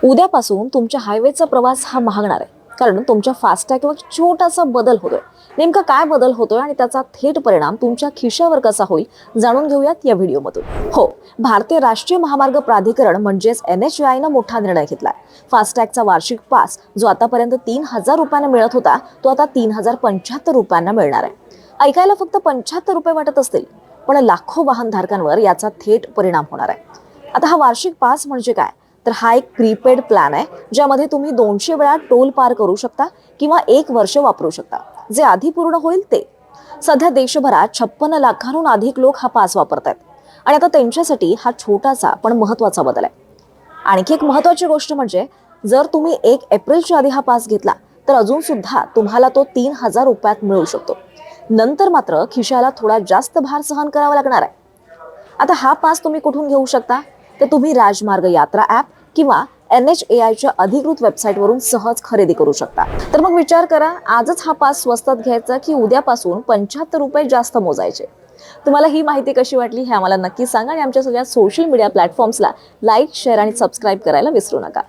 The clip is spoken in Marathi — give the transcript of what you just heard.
उद्यापासून तुमच्या हायवेचा प्रवास हा महागणार आहे, कारण तुमच्या फास्टॅगवर छोटासा बदल होतोय. नेमका काय बदल होतोय आणि त्याचा थेट परिणाम तुमच्या खिशावर कसा होईल जाणून घेऊयात या व्हिडिओमधून. हो, भारतीय राष्ट्रीय महामार्ग प्राधिकरण म्हणजेच NHAI नं मोठा निर्णय घेतलाय. फास्टॅगचा वार्षिक पास जो आतापर्यंत 3,000 रुपयांना मिळत होता तो आता 3,075 रुपयांना मिळणार आहे. ऐकायला फक्त 75 रुपये वाटत असतील, पण लाखो वाहनधारकांवर याचा थेट परिणाम होणार आहे. आता हा वार्षिक पास म्हणजे काय, तर हा एक प्रीपेड प्लॅन आहे ज्यामध्ये तुम्ही 200 वेळा टोल पार करू शकता किंवा 1 वर्ष वापरू शकता. जे आधी पूर्ण होईल ते. सध्या देशभरात 56 लाखांहून अधिक लोक हा पास वापरत आहेत आणि आता त्यांच्यासाठी हा छोटासा पण महत्त्वाचा बदल आहे. आणखी एक महत्त्वाची गोष्ट म्हणजे जर तुम्ही 1 एप्रिलच्या आधी हा पास घेतला तर अजून सुद्धा तुम्हाला तो 3,000 रुपयात मिळू शकतो. नंतर मात्र खिशाला थोडा जास्त भार सहन करावा लागणार आहे. आता हा पास तुम्ही कुठून घेऊ शकता, तर तुम्ही राजमार्ग यात्रा ॲप किंवा NHAIच्या अधिकृत वेबसाईटवरून सहज खरेदी करू शकता. तर मग विचार करा, आजच हा पास स्वस्तात घ्यायचा की उद्यापासून 75 रुपये जास्त मोजायचे. तुम्हाला ही माहिती कशी वाटली हे आम्हाला नक्की सांगा आणि आमच्या सगळ्या सोशल मीडिया प्लॅटफॉर्म्सला लाईक, शेअर आणि सबस्क्राईब करायला विसरू नका.